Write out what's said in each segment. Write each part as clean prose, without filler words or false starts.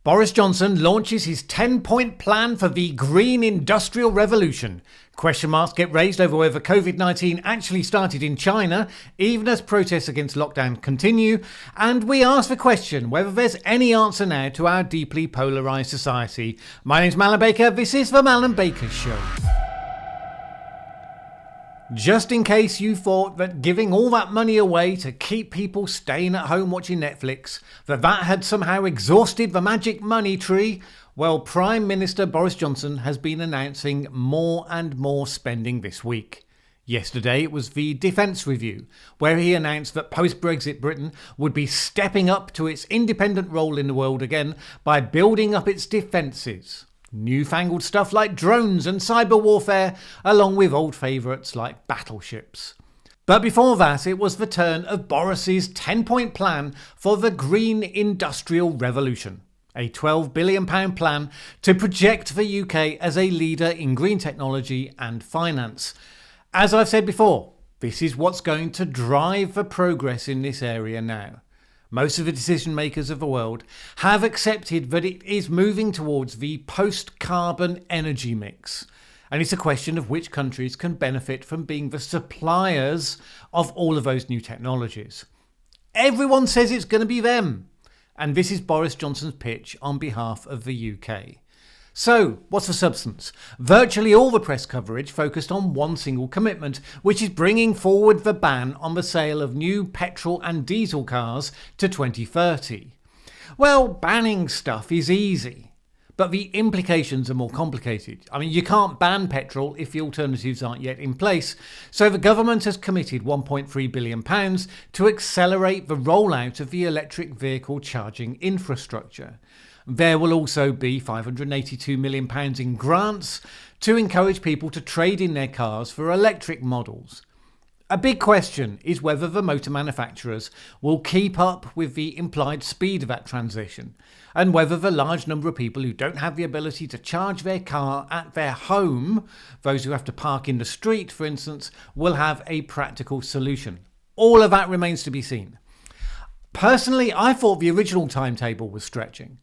Boris Johnson launches his 10-point plan for the green industrial revolution. Question marks get raised over whether COVID-19 actually started in China, even as protests against lockdown continue. And we ask the question whether there's any answer now to our deeply polarised society. My name's Mallen Baker. This is the Mallen Baker Show. Just in case you thought that giving all that money away to keep people staying at home watching Netflix, that had somehow exhausted the magic money tree, well, Prime Minister Boris Johnson has been announcing more and more spending this week. Yesterday it was the Defence Review, where he announced that post-Brexit Britain would be stepping up to its independent role in the world again by building up its defences. Newfangled stuff like drones and cyber warfare, along with old favourites like battleships. But before that, it was the turn of Boris's 10-point plan for the green industrial revolution. A £12 billion plan to project the UK as a leader in green technology and finance. As I've said before, this is what's going to drive the progress in this area now. Most of the decision makers of the world have accepted that it is moving towards the post-carbon energy mix. And it's a question of which countries can benefit from being the suppliers of all of those new technologies. Everyone says it's going to be them. And this is Boris Johnson's pitch on behalf of the UK. So, what's the substance? Virtually all the press coverage focused on one single commitment, which is bringing forward the ban on the sale of new petrol and diesel cars to 2030. Well, banning stuff is easy, but the implications are more complicated. I mean, you can't ban petrol if the alternatives aren't yet in place, so the government has committed £1.3 billion to accelerate the rollout of the electric vehicle charging infrastructure. There will also be £582 million in grants to encourage people to trade in their cars for electric models. A big question is whether the motor manufacturers will keep up with the implied speed of that transition, and whether the large number of people who don't have the ability to charge their car at their home, those who have to park in the street for instance, will have a practical solution. All of that remains to be seen. Personally, I thought the original timetable was stretching.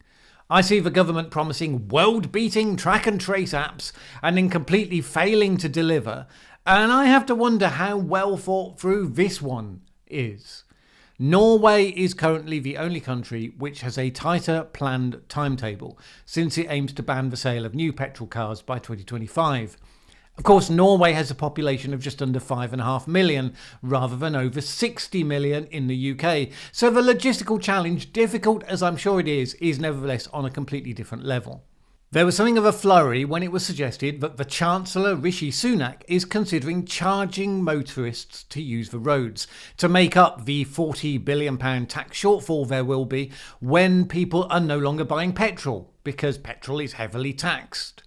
I see the government promising world-beating track and trace apps and then completely failing to deliver, and I have to wonder how well thought through this one is. Norway is currently the only country which has a tighter planned timetable, since it aims to ban the sale of new petrol cars by 2025. Of course, Norway has a population of just under 5.5 million, rather than over 60 million in the UK. So the logistical challenge, difficult as I'm sure it is nevertheless on a completely different level. There was something of a flurry when it was suggested that the Chancellor Rishi Sunak is considering charging motorists to use the roads to make up the £40 billion tax shortfall there will be when people are no longer buying petrol, because petrol is heavily taxed.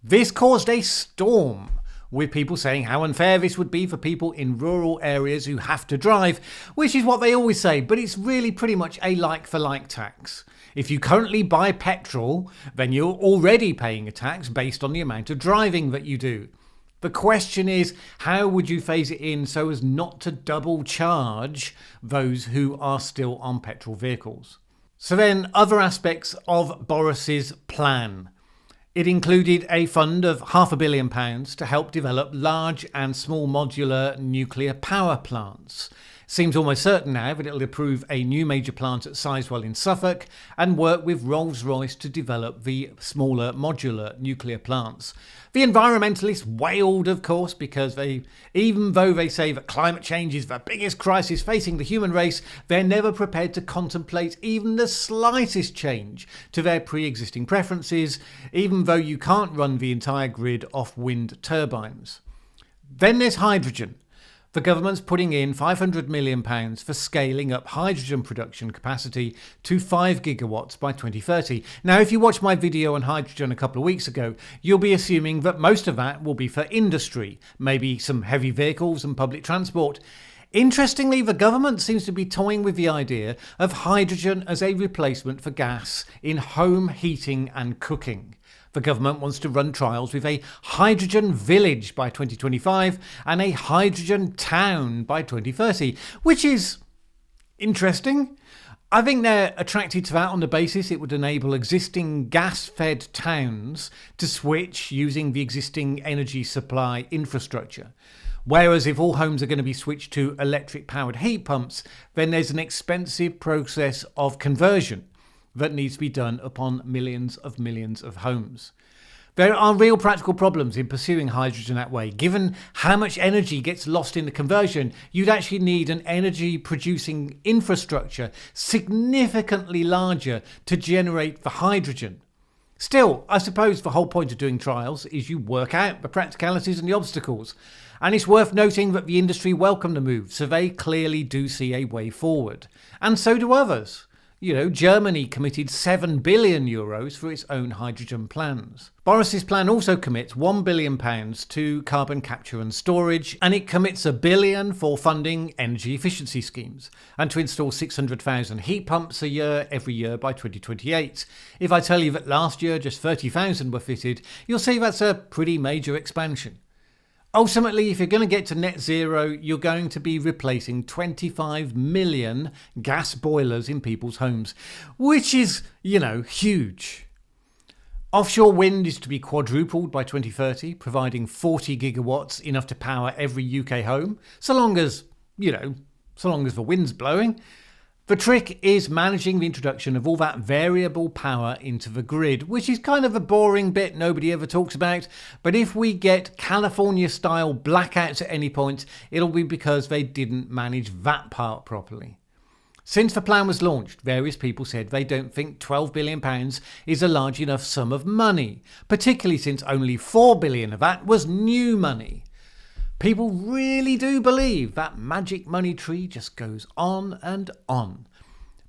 This caused a storm, with people saying how unfair this would be for people in rural areas who have to drive, which is what they always say, but it's really pretty much a like-for-like tax. If you currently buy petrol, then you're already paying a tax based on the amount of driving that you do. The question is, how would you phase it in so as not to double charge those who are still on petrol vehicles? So then, other aspects of Boris's plan. It included a fund of £500 million to help develop large and small modular nuclear power plants. Seems almost certain now that it'll approve a new major plant at Sizewell in Suffolk and work with Rolls-Royce to develop the smaller modular nuclear plants. The environmentalists wailed, of course, because even though they say that climate change is the biggest crisis facing the human race, they're never prepared to contemplate even the slightest change to their pre-existing preferences, even though you can't run the entire grid off wind turbines. Then there's hydrogen. The government's putting in £500 million for scaling up hydrogen production capacity to 5 gigawatts by 2030. Now, if you watched my video on hydrogen a couple of weeks ago, you'll be assuming that most of that will be for industry, maybe some heavy vehicles and public transport. Interestingly, the government seems to be toying with the idea of hydrogen as a replacement for gas in home heating and cooking. The government wants to run trials with a hydrogen village by 2025 and a hydrogen town by 2030, which is interesting. I think they're attracted to that on the basis it would enable existing gas-fed towns to switch using the existing energy supply infrastructure. Whereas if all homes are going to be switched to electric-powered heat pumps, then there's an expensive process of conversion that needs to be done upon millions of homes. There are real practical problems in pursuing hydrogen that way. Given how much energy gets lost in the conversion, you'd actually need an energy-producing infrastructure significantly larger to generate the hydrogen. Still, I suppose the whole point of doing trials is you work out the practicalities and the obstacles. And it's worth noting that the industry welcomed the move, so they clearly do see a way forward. And so do others. Germany committed €7 billion for its own hydrogen plans. Boris's plan also commits £1 billion to carbon capture and storage, and it commits £1 billion for funding energy efficiency schemes, and to install 600,000 heat pumps a year every year by 2028. If I tell you that last year just 30,000 were fitted, you'll see that's a pretty major expansion. Ultimately, if you're going to get to net zero, you're going to be replacing 25 million gas boilers in people's homes, which is, huge. Offshore wind is to be quadrupled by 2030, providing 40 gigawatts, enough to power every UK home, so long as the wind's blowing. The trick is managing the introduction of all that variable power into the grid, which is kind of a boring bit nobody ever talks about. But if we get California-style blackouts at any point, it'll be because they didn't manage that part properly. Since the plan was launched, various people said they don't think £12 billion is a large enough sum of money, particularly since only £4 billion of that was new money. People really do believe that magic money tree just goes on and on.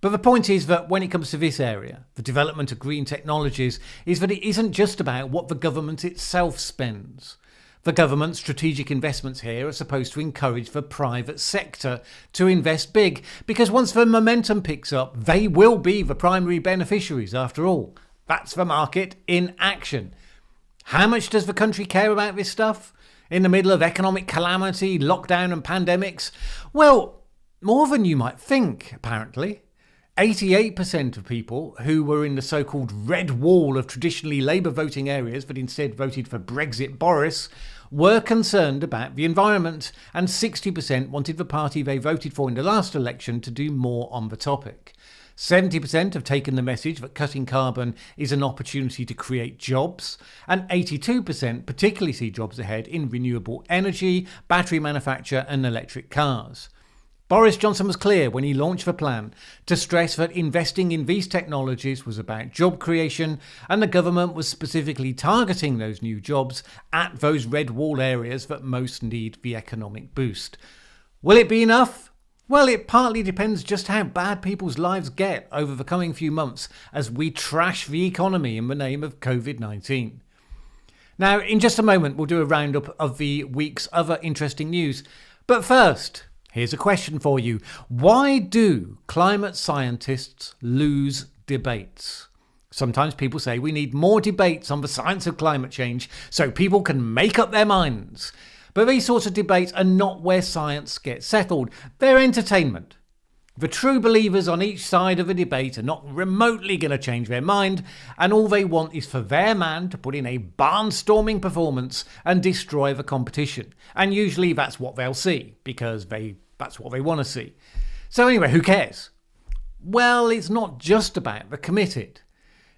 But the point is that when it comes to this area, the development of green technologies, is that it isn't just about what the government itself spends. The government's strategic investments here are supposed to encourage the private sector to invest big, because once the momentum picks up, they will be the primary beneficiaries after all. That's the market in action. How much does the country care about this stuff? In the middle of economic calamity, lockdown and pandemics? Well, more than you might think, apparently. 88% of people who were in the so-called red wall of traditionally Labour voting areas but instead voted for Brexit Boris were concerned about the environment, and 60% wanted the party they voted for in the last election to do more on the topic. 70% have taken the message that cutting carbon is an opportunity to create jobs, and 82% particularly see jobs ahead in renewable energy, battery manufacture and electric cars. Boris Johnson was clear when he launched the plan to stress that investing in these technologies was about job creation, and the government was specifically targeting those new jobs at those red wall areas that most need the economic boost. Will it be enough? Well, it partly depends just how bad people's lives get over the coming few months as we trash the economy in the name of COVID-19. Now, in just a moment, we'll do a roundup of the week's other interesting news. But first, here's a question for you. Why do climate scientists lose debates? Sometimes people say we need more debates on the science of climate change so people can make up their minds. But these sorts of debates are not where science gets settled. They're entertainment. The true believers on each side of a debate are not remotely going to change their mind, and all they want is for their man to put in a barnstorming performance and destroy the competition. And usually that's what they'll see, because that's what they want to see. So anyway, who cares? Well, it's not just about the committed.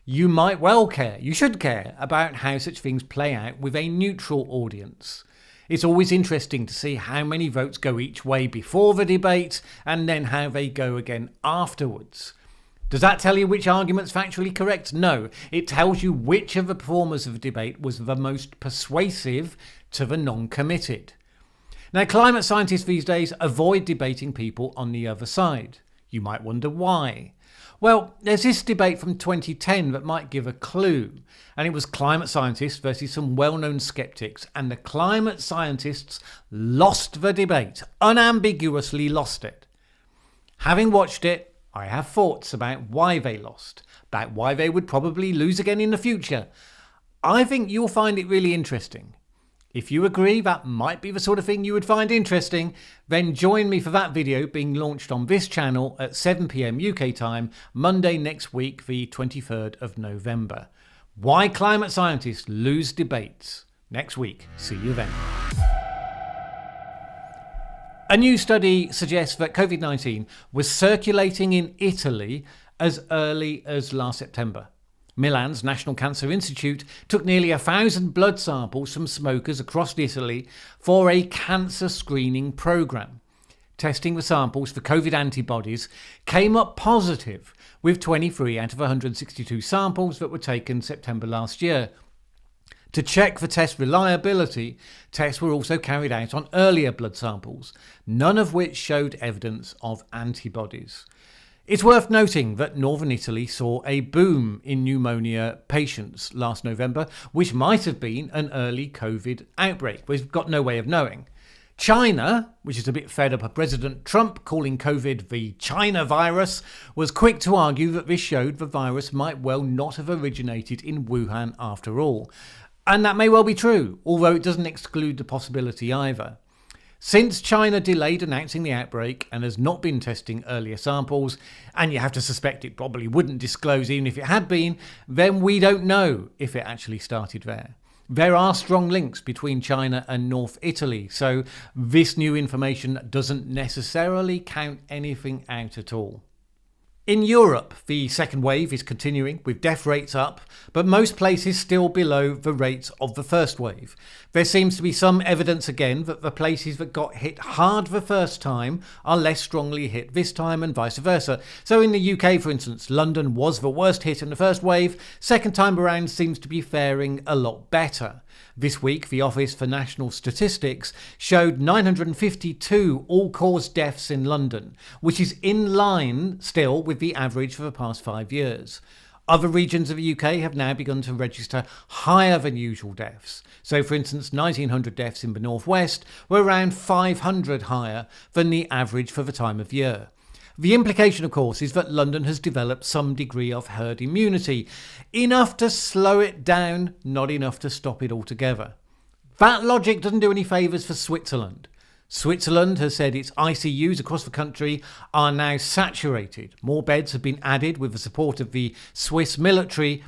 You might well care, you should care, about how such things play out with a neutral audience. It's always interesting to see how many votes go each way before the debate and then how they go again afterwards. Does that tell you which argument's factually correct? No. It tells you which of the performers of the debate was the most persuasive to the non-committed. Now, climate scientists these days avoid debating people on the other side. You might wonder why. Well, there's this debate from 2010 that might give a clue, and it was climate scientists versus some well-known skeptics, and the climate scientists lost the debate, unambiguously lost it. Having watched it, I have thoughts about why they lost, about why they would probably lose again in the future. I think you'll find it really interesting. If you agree that might be the sort of thing you would find interesting, then join me for that video being launched on this channel at 7 PM UK time, Monday next week, the 23rd of November. Why climate scientists lose debates. Next week. See you then. A new study suggests that COVID-19 was circulating in Italy as early as last September. Milan's National Cancer Institute took nearly 1,000 blood samples from smokers across Italy for a cancer screening programme. Testing the samples for COVID antibodies came up positive, with 23 out of 162 samples that were taken September last year. To check for test reliability, tests were also carried out on earlier blood samples, none of which showed evidence of antibodies. It's worth noting that northern Italy saw a boom in pneumonia patients last November, which might have been an early COVID outbreak. We've got no way of knowing. China, which is a bit fed up of President Trump calling COVID the China virus, was quick to argue that this showed the virus might well not have originated in Wuhan after all. And that may well be true, although it doesn't exclude the possibility either. Since China delayed announcing the outbreak and has not been testing earlier samples, and you have to suspect it probably wouldn't disclose even if it had been, then we don't know if it actually started there. There are strong links between China and North Italy, so this new information doesn't necessarily count anything out at all. In Europe, the second wave is continuing, with death rates up, but most places still below the rates of the first wave. There seems to be some evidence again that the places that got hit hard the first time are less strongly hit this time, and vice versa. So in the UK, for instance, London was the worst hit in the first wave. Second time around seems to be faring a lot better. This week, the Office for National Statistics showed 952 all-cause deaths in London, which is in line still with the average for the past 5 years. Other regions of the UK have now begun to register higher than usual deaths. So, for instance, 1,900 deaths in the northwest were around 500 higher than the average for the time of year. The implication, of course, is that London has developed some degree of herd immunity, enough to slow it down, not enough to stop it altogether. That logic doesn't do any favours for Switzerland. Switzerland has said its ICUs across the country are now saturated. More beds have been added with the support of the Swiss military.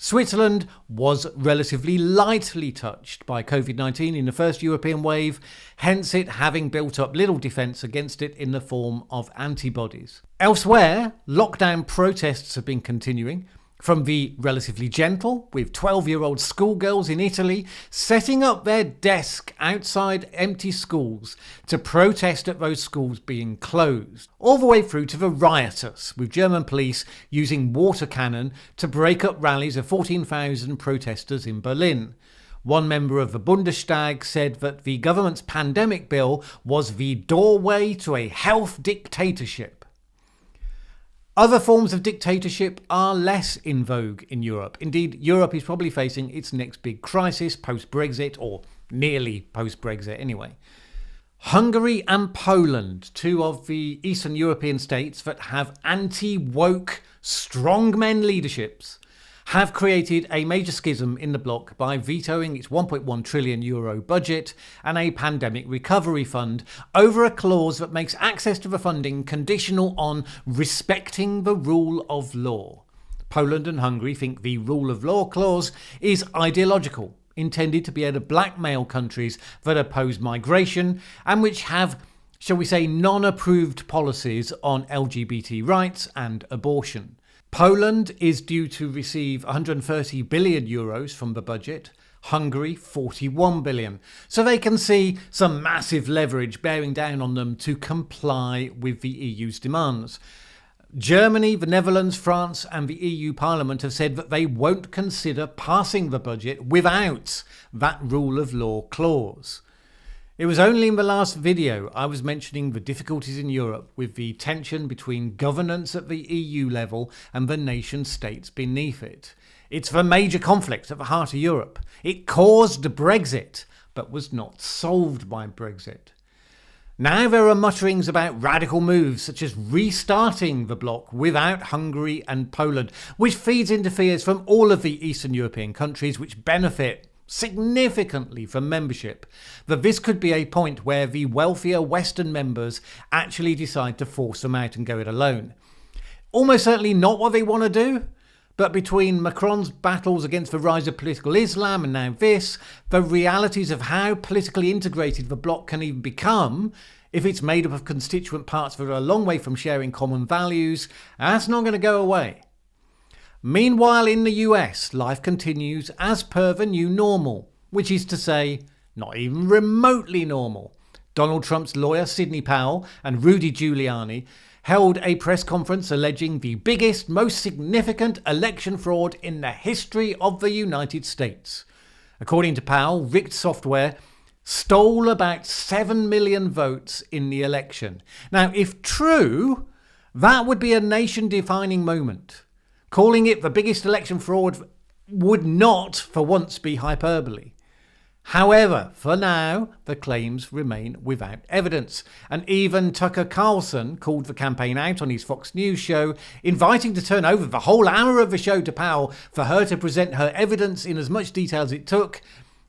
Switzerland was relatively lightly touched by COVID-19 in the first European wave, hence it having built up little defence against it in the form of antibodies. Elsewhere, lockdown protests have been continuing, from the relatively gentle, with 12-year-old schoolgirls in Italy setting up their desk outside empty schools to protest at those schools being closed, all the way through to the riotous, with German police using water cannon to break up rallies of 14,000 protesters in Berlin. One member of the Bundestag said that the government's pandemic bill was the doorway to a health dictatorship. Other forms of dictatorship are less in vogue in Europe. Indeed, Europe is probably facing its next big crisis post-Brexit, or nearly post-Brexit anyway. Hungary and Poland, two of the Eastern European states that have anti-woke strongmen leaderships, have created a major schism in the bloc by vetoing its €1.1 trillion budget and a pandemic recovery fund over a clause that makes access to the funding conditional on respecting the rule of law. Poland and Hungary think the rule of law clause is ideological, intended to be able to blackmail countries that oppose migration and which have, shall we say, non-approved policies on LGBT rights and abortion. Poland is due to receive €130 billion from the budget, Hungary €41 billion, so they can see some massive leverage bearing down on them to comply with the EU's demands. Germany, the Netherlands, France and the EU Parliament have said that they won't consider passing the budget without that rule of law clause. It was only in the last video I was mentioning the difficulties in Europe with the tension between governance at the EU level and the nation states beneath it. It's the major conflict at the heart of Europe. It caused Brexit, but was not solved by Brexit. Now there are mutterings about radical moves such as restarting the bloc without Hungary and Poland, which feeds into fears from all of the Eastern European countries which benefit significantly from membership, that this could be a point where the wealthier Western members actually decide to force them out and go it alone. Almost certainly not what they want to do, but between Macron's battles against the rise of political Islam and now this, the realities of how politically integrated the bloc can even become if it's made up of constituent parts that are a long way from sharing common values, that's not going to go away. Meanwhile, in the US, life continues as per the new normal, which is to say, not even remotely normal. Donald Trump's lawyer, Sidney Powell, and Rudy Giuliani held a press conference alleging the biggest, most significant election fraud in the history of the United States. According to Powell, rigged software stole about 7 million votes in the election. Now, if true, that would be a nation-defining moment. Calling it the biggest election fraud would not, for once, be hyperbole. However, for now, the claims remain without evidence. And even Tucker Carlson called the campaign out on his Fox News show, inviting to turn over the whole hour of the show to Powell for her to present her evidence in as much detail as it took.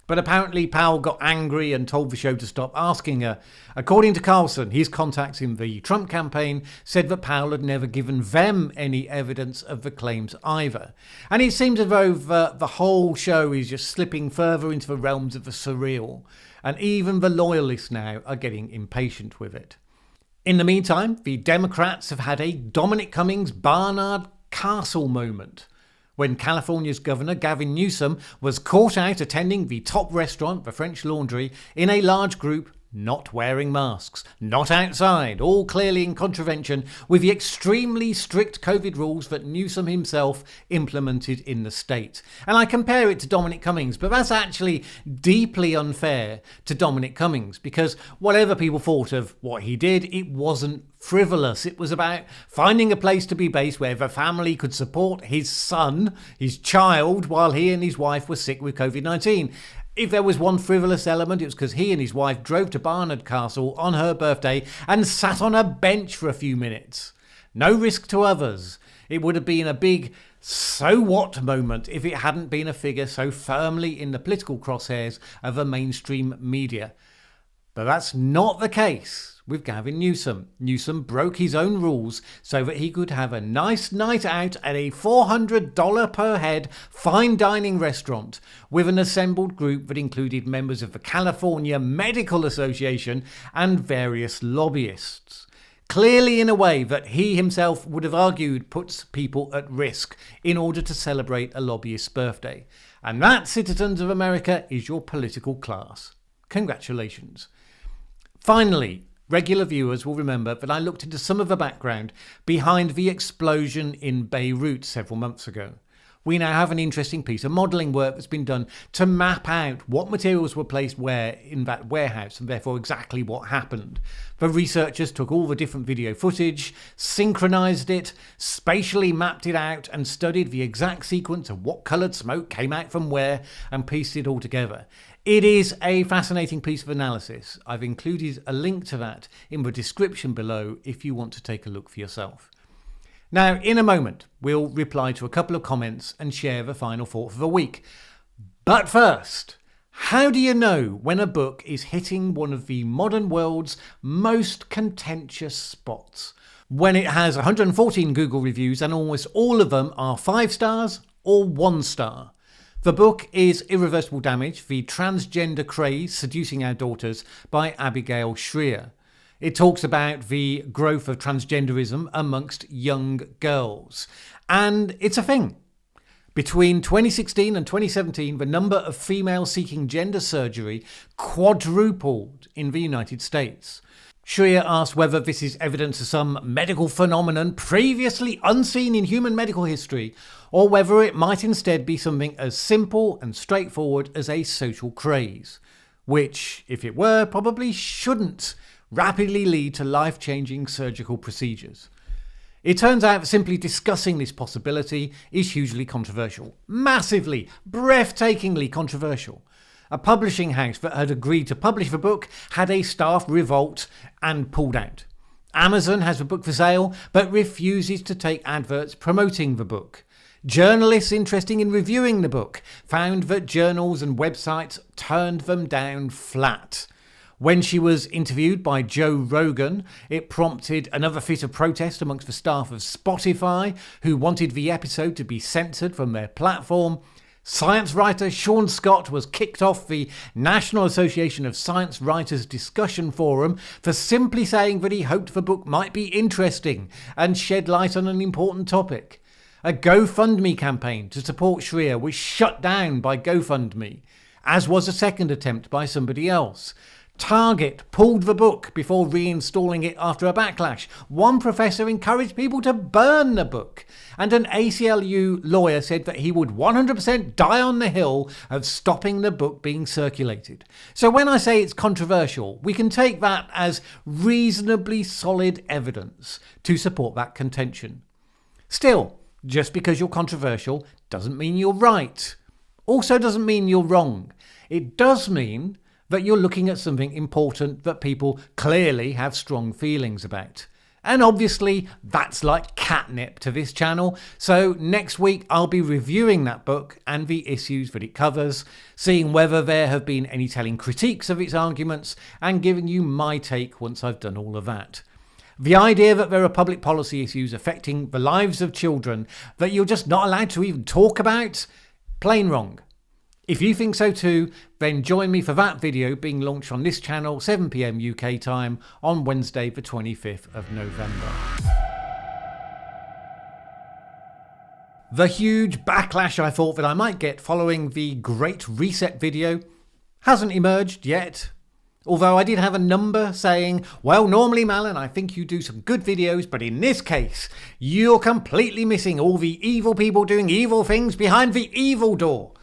But apparently Powell got angry and told the show to stop asking her. According to Carlson, his contacts in the Trump campaign said that Powell had never given them any evidence of the claims either. And it seems as though the whole show is just slipping further into the realms of the surreal. And even the loyalists now are getting impatient with it. In the meantime, the Democrats have had a Dominic Cummings Barnard Castle moment, when California's Governor Gavin Newsom was caught out attending the top restaurant, the French Laundry, in a large group, not wearing masks, not outside, all clearly in contravention with the extremely strict COVID rules that Newsom himself implemented in the state. And I compare it to Dominic Cummings, but that's actually deeply unfair to Dominic Cummings, because whatever people thought of what he did, it wasn't frivolous. It was about finding a place to be based where the family could support his son, his child, while he and his wife were sick with COVID-19. If there was one frivolous element, it was because he and his wife drove to Barnard Castle on her birthday and sat on a bench for a few minutes. No risk to others. It would have been a big so what moment if it hadn't been a figure so firmly in the political crosshairs of the mainstream media. But that's not the case with Gavin Newsom. Newsom broke his own rules so that he could have a nice night out at a $400 per head fine dining restaurant with an assembled group that included members of the California Medical Association and various lobbyists. Clearly in a way that he himself would have argued puts people at risk in order to celebrate a lobbyist's birthday. And that, citizens of America, is your political class. Congratulations. Finally, regular viewers will remember that I looked into some of the background behind the explosion in Beirut several months ago. We now have an interesting piece of modelling work that's been done to map out what materials were placed where in that warehouse and therefore exactly what happened. The researchers took all the different video footage, synchronised it, spatially mapped it out and studied the exact sequence of what coloured smoke came out from where and pieced it all together. It is a fascinating piece of analysis. I've included a link to that in the description below if you want to take a look for yourself. Now, in a moment, we'll reply to a couple of comments and share the final thought for the week. But first, how do you know when a book is hitting one of the modern world's most contentious spots? When it has 114 Google reviews and almost all of them are 5 stars or 1 star. The book is Irreversible Damage, The Transgender Craze Seducing Our Daughters by Abigail Shrier. It talks about the growth of transgenderism amongst young girls. And it's a thing. Between 2016 and 2017, the number of females seeking gender surgery quadrupled in the United States. Shrier asked whether this is evidence of some medical phenomenon previously unseen in human medical history, or whether it might instead be something as simple and straightforward as a social craze, which, if it were, probably shouldn't rapidly lead to life-changing surgical procedures. It turns out that simply discussing this possibility is hugely controversial. Massively, breathtakingly controversial. A publishing house that had agreed to publish the book had a staff revolt and pulled out. Amazon has the book for sale but refuses to take adverts promoting the book. Journalists interested in reviewing the book found that journals and websites turned them down flat. When she was interviewed by Joe Rogan, it prompted another fit of protest amongst the staff of Spotify, who wanted the episode to be censored from their platform. Science writer Sean Scott was kicked off the National Association of Science Writers discussion forum for simply saying that he hoped the book might be interesting and shed light on an important topic. A GoFundMe campaign to support Shrier was shut down by GoFundMe, as was a second attempt by somebody else. Target pulled the book before reinstalling it after a backlash. One professor encouraged people to burn the book. And an ACLU lawyer said that he would 100% die on the hill of stopping the book being circulated. So when I say it's controversial, we can take that as reasonably solid evidence to support that contention. Still, just because you're controversial doesn't mean you're right. Also doesn't mean you're wrong. It does mean that you're looking at something important that people clearly have strong feelings about. And obviously, that's like catnip to this channel. So next week, I'll be reviewing that book and the issues that it covers, seeing whether there have been any telling critiques of its arguments, and giving you my take once I've done all of that. The idea that there are public policy issues affecting the lives of children that you're just not allowed to even talk about? Plain wrong. If you think so too, then join me for that video being launched on this channel 7 PM UK time on Wednesday the 25th of November. The huge backlash I thought that I might get following the Great Reset video hasn't emerged yet. Although I did have a number saying, well, normally Mallen, I think you do some good videos, but in this case, you're completely missing all the evil people doing evil things behind the evil door.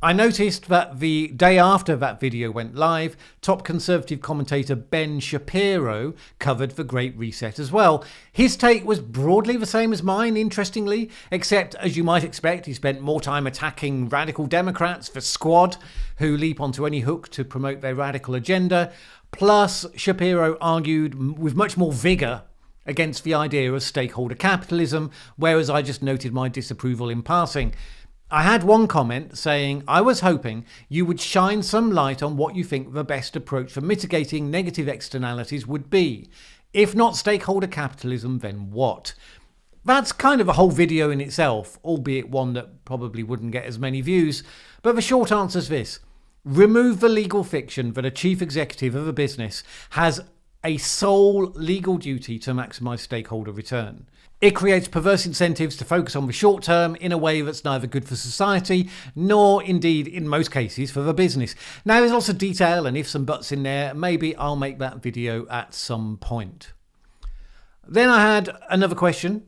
I noticed that the day after that video went live, top Conservative commentator Ben Shapiro covered the Great Reset as well. His take was broadly the same as mine, interestingly, except, as you might expect, he spent more time attacking radical Democrats, the Squad, who leap onto any hook to promote their radical agenda. Plus, Shapiro argued with much more vigour against the idea of stakeholder capitalism, whereas I just noted my disapproval in passing. I had one comment saying, I was hoping you would shine some light on what you think the best approach for mitigating negative externalities would be. If not stakeholder capitalism, then what? That's kind of a whole video in itself, albeit one that probably wouldn't get as many views. But the short answer is this. Remove the legal fiction that a chief executive of a business has a sole legal duty to maximise stakeholder return. It creates perverse incentives to focus on the short term in a way that's neither good for society, nor indeed, in most cases, for the business. Now, there's lots of detail and ifs and buts in there. Maybe I'll make that video at some point. Then I had another question.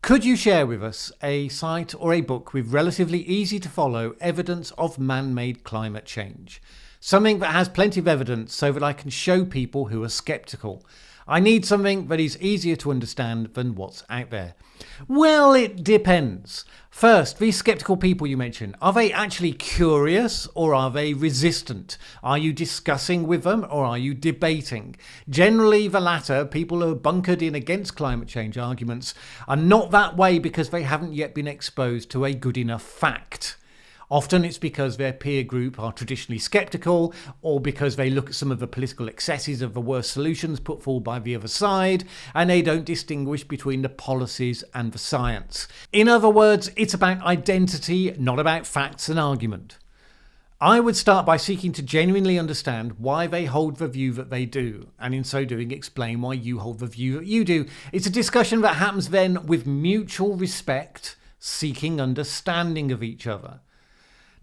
Could you share with us a site or a book with relatively easy to follow evidence of man-made climate change? Something that has plenty of evidence so that I can show people who are sceptical. I need something that is easier to understand than what's out there. Well, it depends. First, these sceptical people you mentioned, are they actually curious or are they resistant? Are you discussing with them or are you debating? Generally, the latter, people who are bunkered in against climate change arguments, are not that way because they haven't yet been exposed to a good enough fact. Often it's because their peer group are traditionally sceptical, or because they look at some of the political excesses of the worst solutions put forward by the other side, and they don't distinguish between the policies and the science. In other words, it's about identity, not about facts and argument. I would start by seeking to genuinely understand why they hold the view that they do, and in so doing explain why you hold the view that you do. It's a discussion that happens then with mutual respect, seeking understanding of each other.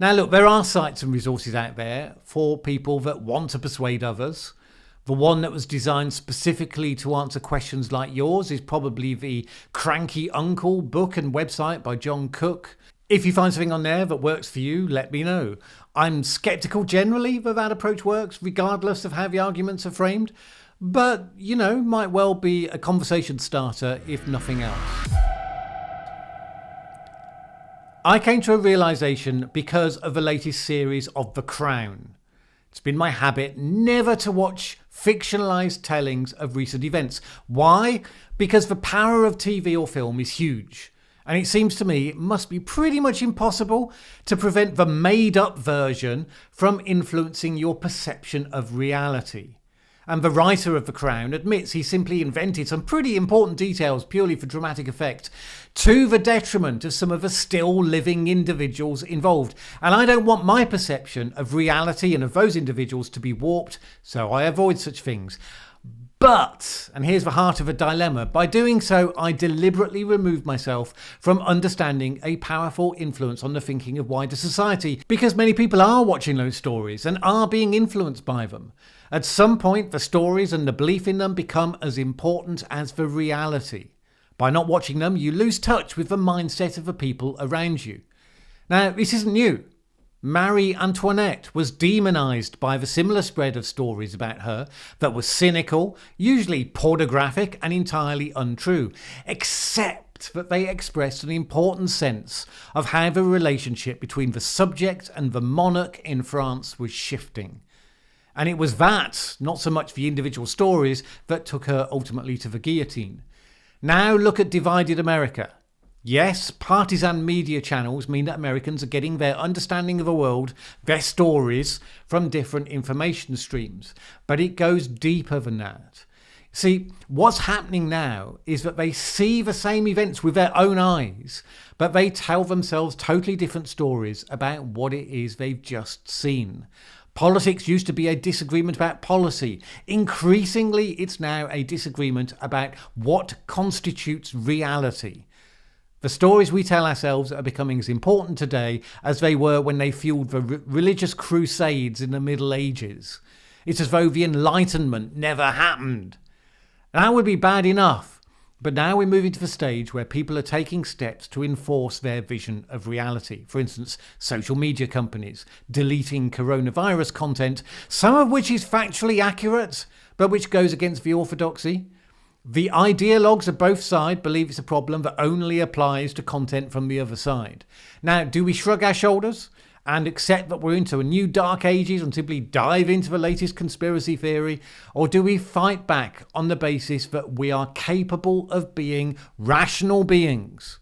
Now look, there are sites and resources out there for people that want to persuade others. The one that was designed specifically to answer questions like yours is probably the Cranky Uncle book and website by John Cook. If you find something on there that works for you, let me know. I'm sceptical generally that that approach works, regardless of how the arguments are framed. But, might well be a conversation starter if nothing else. I came to a realisation because of the latest series of The Crown. It's been my habit never to watch fictionalised tellings of recent events. Why? Because the power of TV or film is huge. And it seems to me it must be pretty much impossible to prevent the made-up version from influencing your perception of reality. And the writer of The Crown admits he simply invented some pretty important details purely for dramatic effect, to the detriment of some of the still living individuals involved. And I don't want my perception of reality and of those individuals to be warped, so I avoid such things. But, and here's the heart of a dilemma, by doing so I deliberately remove myself from understanding a powerful influence on the thinking of wider society, because many people are watching those stories and are being influenced by them. At some point the stories and the belief in them become as important as the reality. By not watching them you lose touch with the mindset of the people around you. Now this isn't new. Marie Antoinette was demonised by the similar spread of stories about her that was cynical, usually pornographic and entirely untrue, except that they expressed an important sense of how the relationship between the subject and the monarch in France was shifting. And it was that, not so much the individual stories, that took her ultimately to the guillotine. Now look at divided America. Yes, partisan media channels mean that Americans are getting their understanding of the world, their stories, from different information streams. But it goes deeper than that. See, what's happening now is that they see the same events with their own eyes, but they tell themselves totally different stories about what it is they've just seen. Politics used to be a disagreement about policy. Increasingly, it's now a disagreement about what constitutes reality. The stories we tell ourselves are becoming as important today as they were when they fueled the religious crusades in the Middle Ages. It's as though the Enlightenment never happened. That would be bad enough, but now we're moving to the stage where people are taking steps to enforce their vision of reality. For instance, social media companies deleting coronavirus content, some of which is factually accurate, but which goes against the orthodoxy. The ideologues of both sides believe it's a problem that only applies to content from the other side. Now, do we shrug our shoulders and accept that we're into a new dark ages and simply dive into the latest conspiracy theory? Or do we fight back on the basis that we are capable of being rational beings?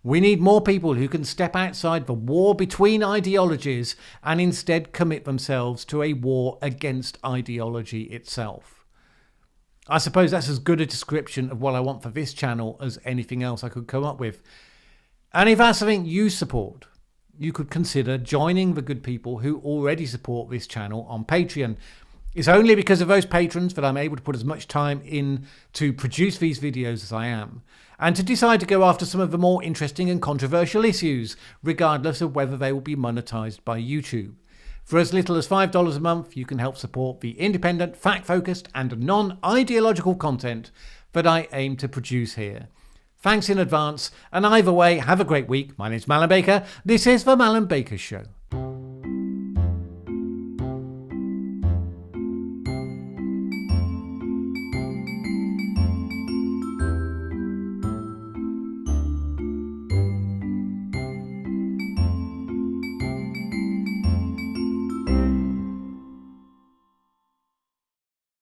We need more people who can step outside the war between ideologies and instead commit themselves to a war against ideology itself. I suppose that's as good a description of what I want for this channel as anything else I could come up with. And if that's something you support, you could consider joining the good people who already support this channel on Patreon. It's only because of those patrons that I'm able to put as much time in to produce these videos as I am, and to decide to go after some of the more interesting and controversial issues, regardless of whether they will be monetized by YouTube. For as little as $5 a month, you can help support the independent, fact-focused and non-ideological content that I aim to produce here. Thanks in advance, and either way, have a great week. My name's Mallen Baker. This is The Mallen Baker Show.